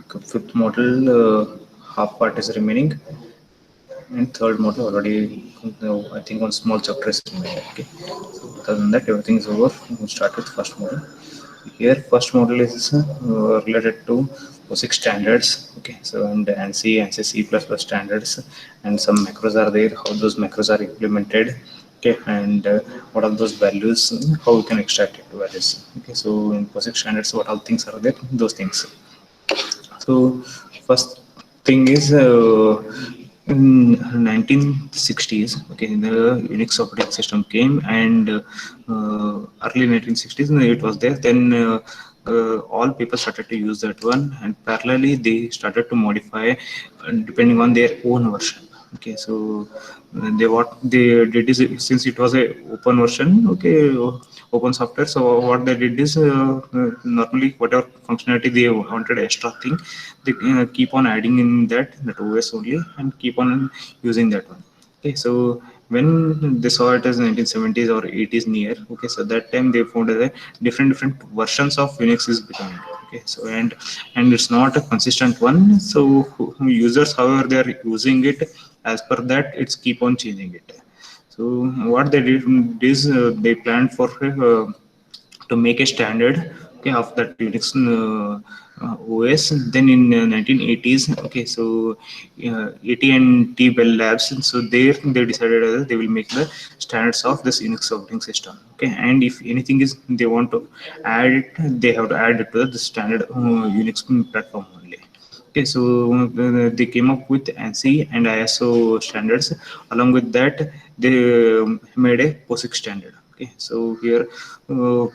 fifth model, half part is remaining, and third model already, I think one small chapter is remaining. Okay, so other than that, everything is over. We'll start with first model. Here, first model is related to POSIX standards. Okay, so and ANSI, ANSI C++ standards, and some macros are there. How those macros are implemented. Okay, and what are those values? How we can extract it values. Okay, so in POSIX standards, what all things are there? Those things. So first thing is in 1960s, okay, the Unix operating system came, and early 1960s it was there. Then all people started to use that one, and parallelly they started to modify depending on their own version. Okay, so they what they did is, since it was a open version, okay, open software, so what they did is normally whatever functionality they wanted extra thing, they keep on adding in that OS only, and keep on using that one. Okay, so when they saw it as 1970s or 80s near, okay, so that time they found that different versions of Unix is becoming. Okay, so and it's not a consistent one, so users, however they are using it, as per that it's keep on changing it. So what they did is they planned for to make a standard, okay, of that Unix OS. Then in 1980s, okay, so 80 and T Bell Labs, so there they decided they will make the standards of this Unix operating system. Okay, and if anything is they want to add it, they have to add it to the standard Unix platform only. Okay, so they came up with ANSI and ISO standards. Along with that, they made a POSIX standard. Okay, so here uh,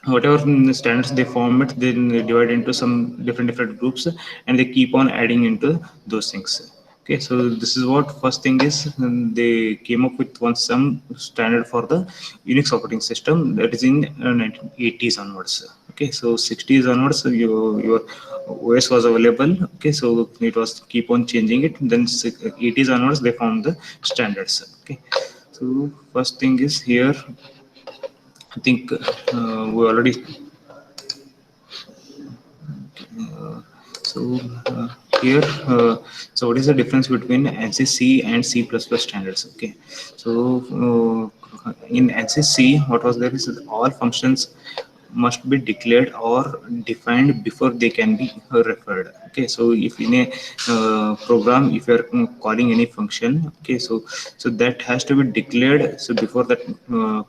whatever standards they form it, then they divide into some different groups, and they keep on adding into those things. Okay, so this is what first thing is, they came up with one some standard for the Unix operating system, that is in 1980s onwards. Okay, so 60s onwards, your OS was available. Okay, so it was keep on changing it. Then 80s onwards they found the standards. Okay, so first thing is here, I think we already uh, so uh, here, so what is the difference between ANSI C and C++ standards? Okay, so in ANSI C, what was there is that all functions must be declared or defined before they can be referred. Okay, so if in a program, if you are calling any function, okay, so that has to be declared. So before that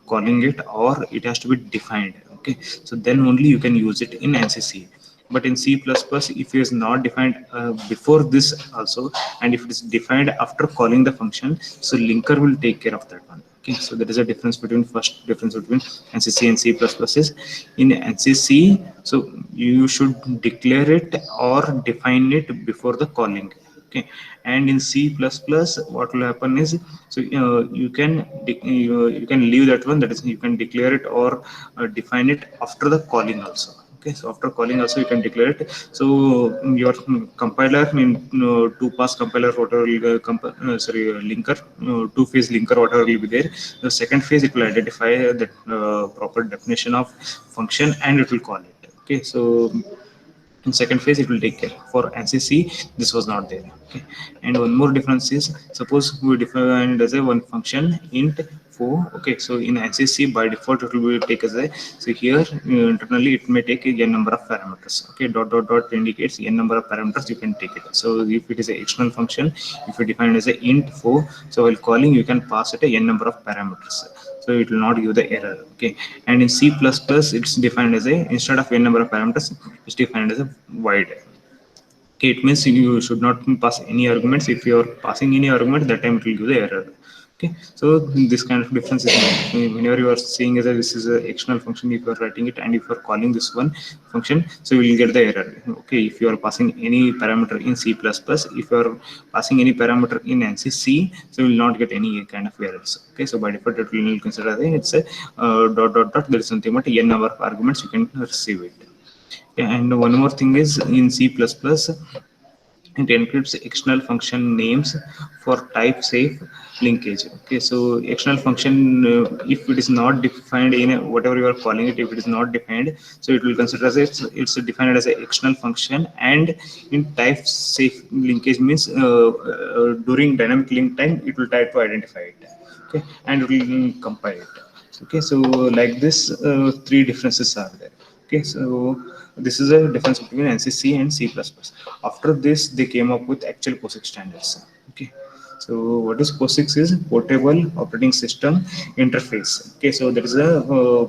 calling it, or it has to be defined. Okay, so then only you can use it in ANSI C. But in C++, if it is not defined before this also, and if it is defined after calling the function, so linker will take care of that one. Okay, so there is a difference between, first difference between ANSI and C++ is, in ANSI, so you should declare it or define it before the calling. Okay, and in C++, what will happen is, so you can leave that one, that is you can declare it or define it after the calling also. Okay, so after calling also you can declare it. So your compiler, I mean, two pass compiler, whatever will, linker, two phase linker, whatever will be there, the second phase it will identify the proper definition of function, and it will call it. Okay, so in second phase it will take care. For ANSI this was not there. Okay, and one more difference is, suppose we define as a one function int 4. Okay, so in ANSI by default it will be take as a, so here internally it may take a n number of parameters. Okay, dot indicates n number of parameters you can take it. So if it is an external function, if you define it as a int 4, so while calling you can pass it a n number of parameters, so it will not give the error. Okay, and in C++ it's defined as a, instead of n number of parameters, it's defined as a void. Okay, it means you should not pass any arguments. If you are passing any argument, that time it will give the error. Okay, so this kind of difference is whenever you are seeing as a, this is a external function, if you are writing it, and if you are calling this one function, so you will get the error. Okay, if you are passing any parameter in C++, if you are passing any parameter in ANSI C, so you will not get any kind of errors. Okay, so by default it will consider that it's a there is something but n number of arguments you can receive it. Yeah, and one more thing is, in C++, It encrypts external function names for type safe linkage. Okay, so external function, if it is not defined in whatever you are calling it, if it is not defined, so it will consider as it's defined as an external function. And in type safe linkage means during dynamic link time it will try to identify it. Okay, and it will compile it. Okay, so like this, three differences are there. Okay, so this is a difference between NCC and C++. After this they came up with actual POSIX standards. Okay, so what is POSIX is portable operating system interface. Okay, so there is a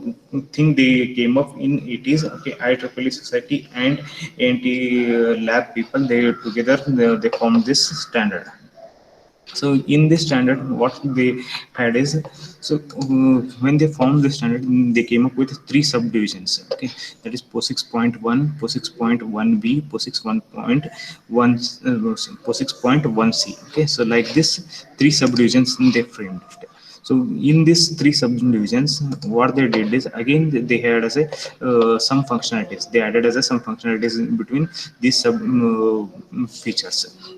thing they came up in 80s. Okay, IEEE society and ANT lab people, they together they formed this standard. So in this standard what they had is, so when they formed this standard, they came up with three subdivisions. Okay, that is POSIX point 1, POSIX point 1b, POSIX 1.1, POSIX point 1c. Okay, so like this three subdivisions they framed it. So in these three subdivisions, what they did is again they had as a some functionalities, they added as a some functionalities in between these sub features.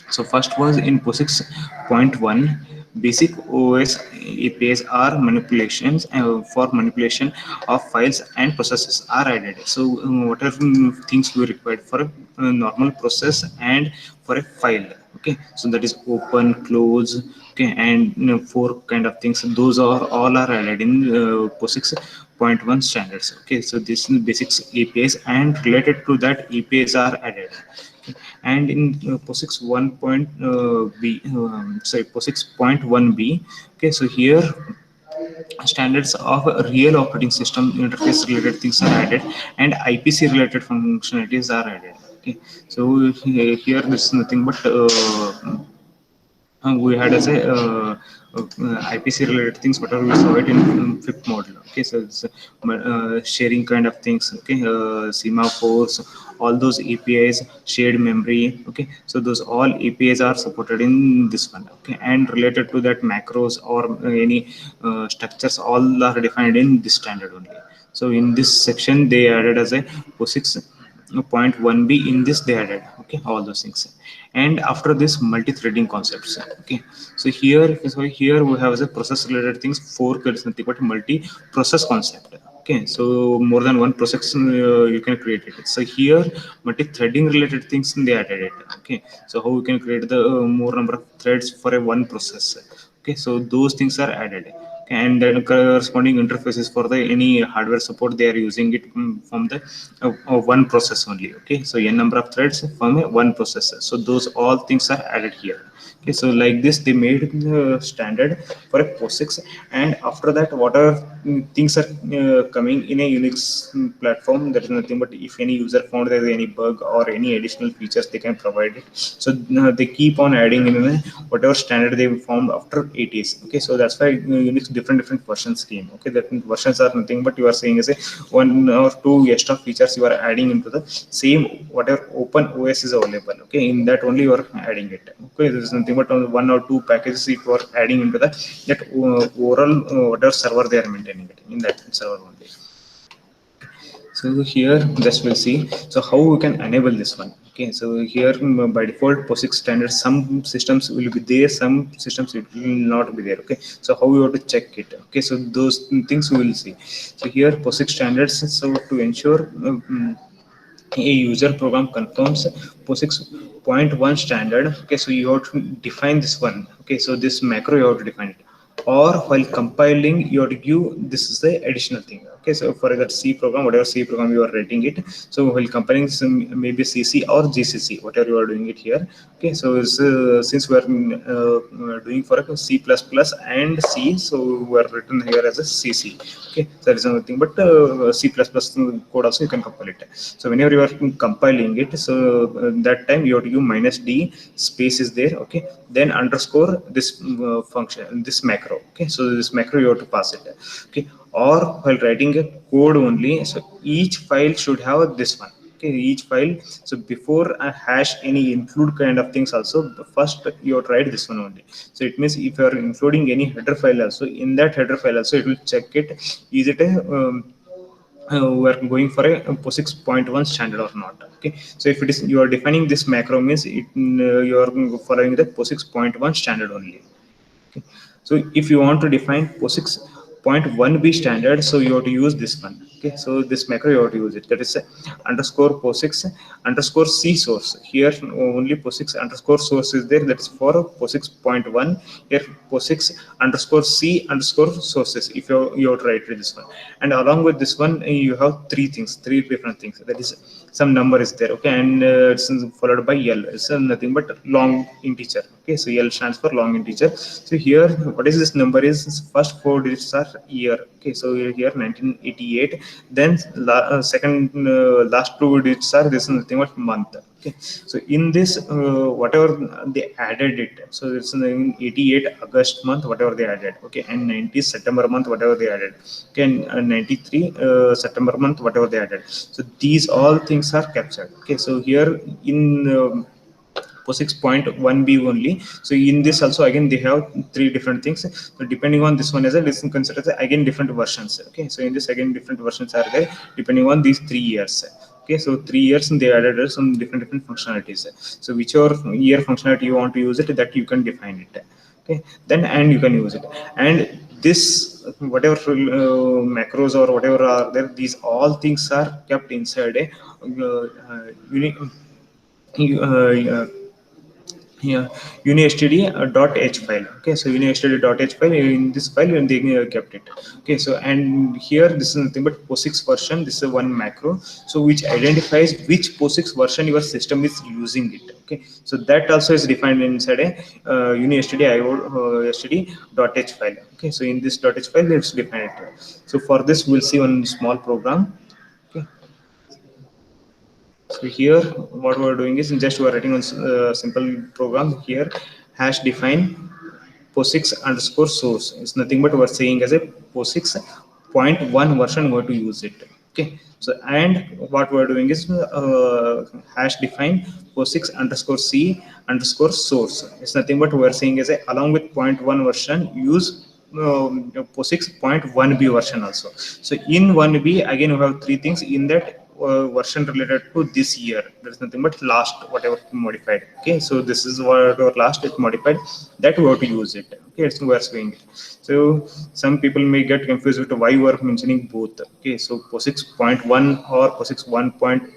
So first was in POSIX point 1, basic OS APIs are manipulations for manipulation of files and processes are added. So whatever things we required for a normal process and for a file. Okay, so that is open, close, okay, and four kind of things. Those are all are added in POSIX point 1 standards. Okay, so this is basics APIs and related to that APIs are added. And in POSIX 1 point B, sorry, POSIX point 1b. Okay, so here standards of real operating system interface related things are added, and IPC related functionalities are added. Okay, so here this is nothing but we had as a IPC related things, whatever we saw it in fifth module. Okay, so it's sharing kind of things. Okay, semaphores, all those APIs, shared memory. Okay, so those all APIs are supported in this one. Okay, and related to that macros or any structures, all are defined in this standard only. So in this section they added as a POSIX point 1b. In this they added, okay, all those things. And after this multi-threading concepts. Okay, so here we have as a process related things, four is nothing but multi-process concept. Okay, so more than one process you can create it. So here multi-threading related things they added it. Okay, so how we can create the more number of threads for a one process. Okay, so those things are added. And the corresponding interfaces for the any hardware support, they are using it from the one process only. Okay, so n number of threads from a one processor, so those all things are added here. Okay, so like this they made the standard for a POSIX. And after that whatever things are coming in a Unix platform, there is nothing but if any user found there is any bug or any additional features, they can provide it. So they keep on adding in whatever standard they formed after 80s. Okay, so that's why Unix different versions came. Okay, that versions are nothing but you are saying is a one or two extra features you are adding into the same whatever open OS is available. Okay, in that only you are adding it. Okay, there is nothing but on one or two packages you are adding into that overall whatever server they are maintaining it in that server only. So here just we'll see, so how we can enable this one. Okay, so here by default POSIX standard, some systems will be there, some systems it will not be there. Okay, so how we have to check it. Okay, so those things we will see. So here POSIX standards, so to ensure a user program confirms POSIX point 1 standard. Okay, so you have to define this one. Okay, so this macro you have to define it, or while compiling you have to give, this is the additional thing. Okay, so for that C program, whatever C program you are writing it, so while compiling some maybe CC or GCC, whatever you are doing it here. Okay, so since we are doing for a C++ and C, so we are written here as a CC. Okay, so there is nothing but C++ code also you can compile it. So whenever you are compiling it, so that time you have to give minus D space is there. Okay, then underscore this function, this macro. Okay, so this macro you have to pass it. Okay, or while writing a code only, so each file should have this one. Okay, each file, so before a hash any include kind of things also, first you have to write this one only. So it means if you are including any header file also, in that header file also it will check it, is it a we are going for a POSIX.1 standard or not. Okay, so if it is you are defining this macro means you are following the POSIX.1 standard only. Okay. So if you want to define POSIX.1b standard, so you have to use this one. Okay, so this macro you have to use it. That is underscore POSIX underscore C source. Here only POSIX underscore source is there. That's for POSIX.1. Here POSIX underscore C underscore sources. If you have to write this one, and along with this one you have three different things. That is some number is there. Okay, and it's followed by L. It's nothing but long integer. Okay, so L stands for long integer. So here what is this number is first four digits are year. Okay, so here 1988, then second last two digits are this is nothing but month. Okay, so in this whatever they added it, so it's in 88 August month whatever they added. Okay, and 90 September month whatever they added. Okay, and 93 September month whatever they added. So these all things are captured. Okay, so here in POSIX.1b only. So in this also again they have three different things. So depending on this one as a listen consider again different versions. Okay, so in this again different versions are there depending on these 3 years. Okay, so 3 years and they added some different functionalities. So whichever year functionality you want to use it, that you can define it. Okay, then and you can use it. And this whatever macros or whatever are there, these all things are kept inside a unique yeah, unistd.h file. Okay, so unistd.h file, in this file and they kept it. Okay, so and here this is nothing but POSIX version. This is one macro, so which identifies which POSIX version your system is using it. Okay, so that also is defined inside a unistd.h file. Okay, so in this .h file it's defined. So for this we'll see one small program. Okay, so here what we're doing is just we're writing a simple program here, hash define POSIX underscore source. It's nothing but we're saying as a POSIX.1 version we're to use it. Okay, so and what we're doing is hash define POSIX underscore C underscore source. It's nothing but we're saying as a along with 0.1 version use POSIX.1b version also. So in 1b again we have three things in that version related to this year. There is nothing but last whatever modified. Okay, so this is what our last it modified, that we have to use it. Okay, so we are saying it. So some people may get confused with why we are mentioning both. Okay, so POSIX.1 or POSIX.1.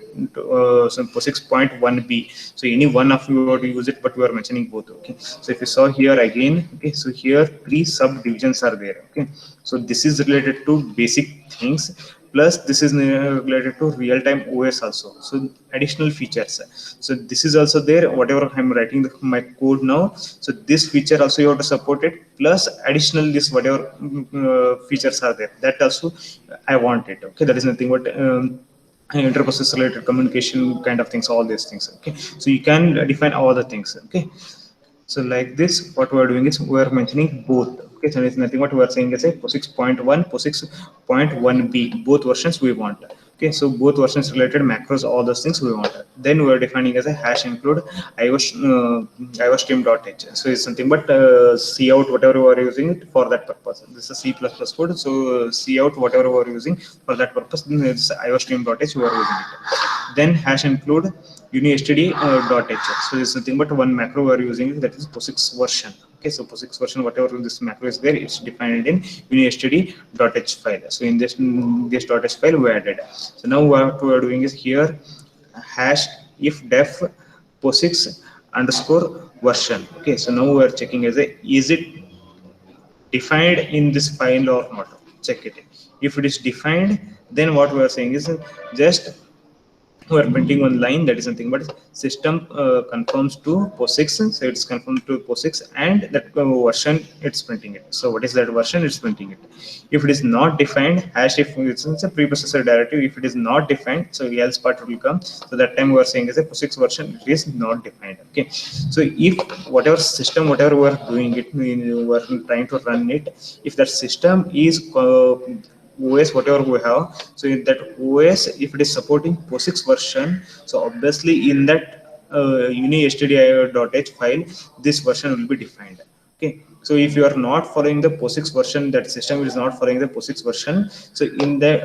So POSIX.1b. So any one of you want to use it, but we are mentioning both. Okay, so if you saw here again, okay, so here three subdivisions are there. Okay, so this is related to basic things, plus this is related to real-time OS also, so additional features. So this is also there whatever I'm writing my code now, so this feature also you have to support it, plus additional this whatever features are there, that also I want it. Okay, that is nothing but interprocessor related communication kind of things, all these things. Okay, so you can define all the things. Okay, so like this, what we are doing is we are mentioning both. Okay, so it's nothing what we are saying is a POSIX.1, POSIX.1b, both versions we want. Okay, so both versions related macros, all those things we want. Then we are defining as a hash include iostream.h. So it's something but see out whatever we are using it for that purpose. This is C++ code, so see out whatever we are using for that purpose. Then it's iostream.h we are using it. Then hash include unistd.h. So it's nothing but one macro we are using, that is POSIX version. Okay, so POSIX version whatever this macro is there, it's defined in unistd.h file. So in this .h file we added. So now what we are doing is here hash if def POSIX underscore version. Okay, so now we are checking as a is it defined in this file or not. Check it. If it is defined, then what we are saying is just we are printing one line, that is something but system confirms to POSIX, so it's confirmed to POSIX, and that version it's printing it. So what is that version? It's printing it. If it is not defined, hash if it's a preprocessor directive, if it is not defined, so else part will come. So that time we are saying is a POSIX version, it is not defined. Okay, so if whatever system whatever we are doing it, we are trying to run it, if that system is OS whatever we have, so in that OS if it is supporting POSIX version, so obviously in that unistd.h file this version will be defined. Okay, So if you are not following the POSIX version, that system is not following the POSIX version. So in the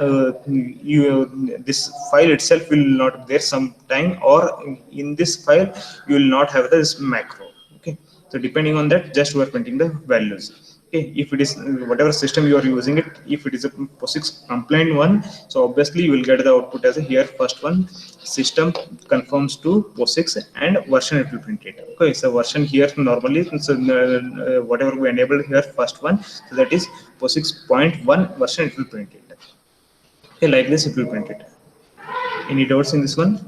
this file itself will not be there sometime, or in this file you will not have this macro. Okay, so depending on that, just we are printing the values. Okay, if it is whatever system you are using it, if it is a POSIX compliant one, so obviously you will get the output as a here first one system conforms to POSIX and version it will print it. Okay, so version here normally, so whatever we enabled here first one, so that is POSIX point 1 version it will print it. Okay, like this it will print it. Any doubts in this one?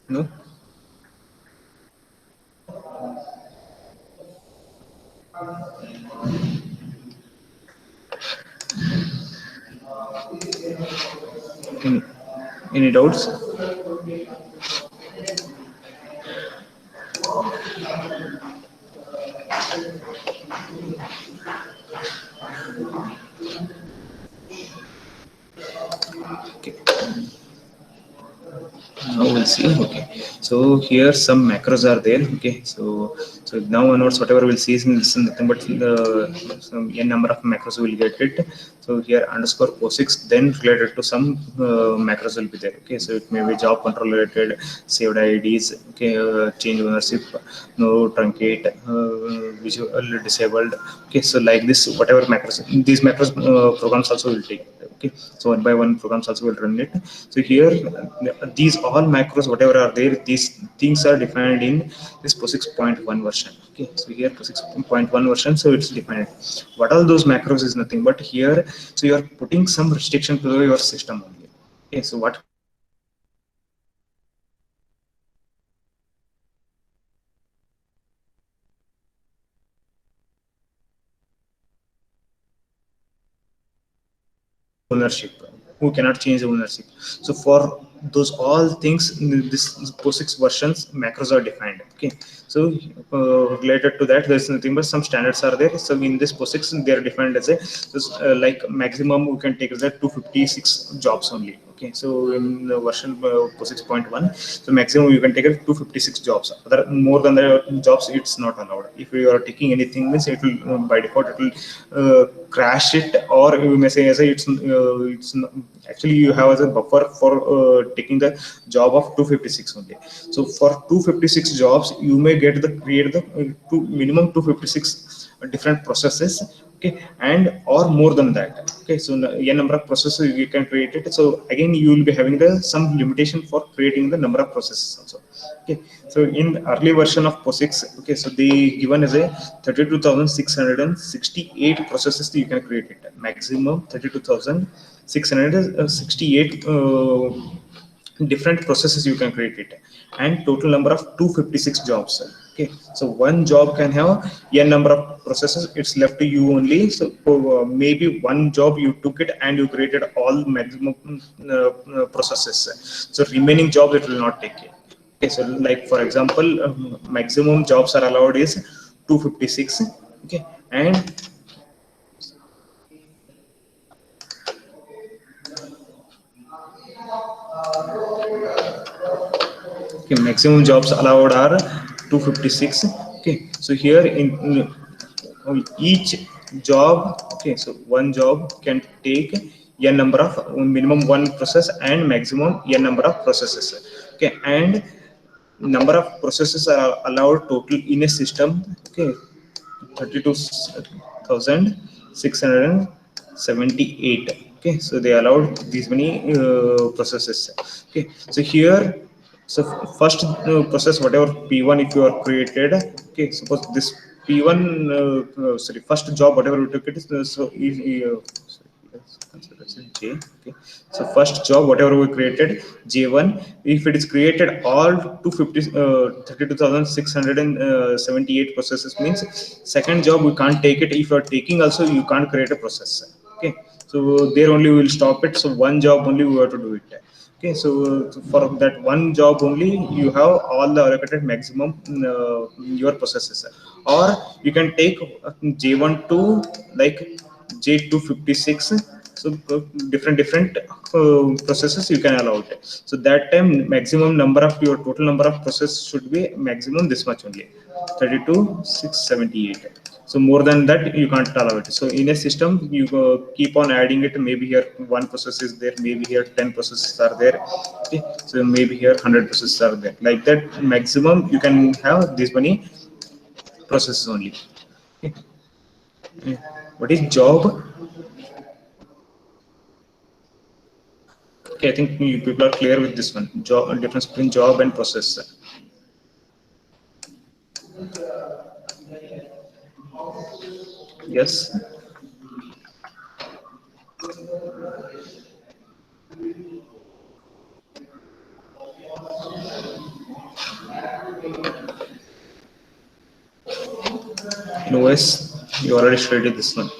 No. Any, any doubts? Okay. Now we'll see. Okay, so here some macros are there. Okay, so now onwards whatever we'll see is nothing but the some n number of macros will get it. So here underscore POSIX then related to some macros will be there. Okay, so it may be job control related, saved IDs. Okay, change ownership, no truncate, visual disabled. Okay, so like this whatever macros, these macros programs also will take. Okay, so one by one programs also will run it. So here these all macros whatever are there, these things are defined in this POSIX point 1 version. Okay, so here POSIX point 1 version, so it's defined. What all those macros is nothing but here, so you are putting some restriction to your system only. Okay, so what ownership, who cannot change the ownership. So for those all things, this POSIX versions macros are defined. Okay, so related to that there's nothing but some standards are there. So in this POSIX they are defined as a like maximum we can take as a 256 jobs only. Okay, so in the version POSIX point 1, so maximum you can take it 256 jobs. Other more than the jobs it's not allowed. If you are taking anything means it will by default it will crash it, or you may say as a it's not, actually you have as a buffer for taking the job of 256 only. So for 256 jobs you may get the create the minimum 256 different processes. Okay, and or more than that. Okay, so n number of processes you can create it. So again you will be having the some limitation for creating the number of processes also. Okay, so in early version of POSIX, okay, so they given as a 32,668 processes you can create it, maximum 32,668 different processes you can create it, and total number of 256 jobs. Okay, so one job can have n number of processes, it's left to you only. So maybe one job you took it and you created all maximum processes, so remaining jobs it will not take it. Okay, so like for example maximum jobs are allowed is 256. Okay, and okay, maximum jobs allowed are 256. Okay, so here in each job, okay, so one job can take n number of minimum one process and maximum n number of processes. Okay, and number of processes are allowed total in a system. Okay, 32,678. Okay, so they allowed these many processes. Okay, so here, so first process whatever p1 if you are created. Okay, suppose this p1 sorry, first job whatever we took it is so sorry, consider as J. Okay, so first job whatever we created J1, if it is created all 32,678 processes means second job we can't take it. If you are taking also you can't create a process. Okay, so there only we will stop it. So one job only we have to do it. Okay, so for that one job only you have all the allocated maximum your processes, or you can take J1 to like J256. So different processes you can allow it. So that time maximum number of your total number of processes should be maximum this much only, 32,678. So more than that you can't allow it. So in a system you keep on adding it. Maybe here one process is there, maybe here 10 processes are there. Okay, so maybe here 100 processes are there. Like that, maximum you can have this many processes only. Okay. What is job? Okay, I think you people are clear with this one. Job, difference between job and process. Yes. In OS, you already studied this one.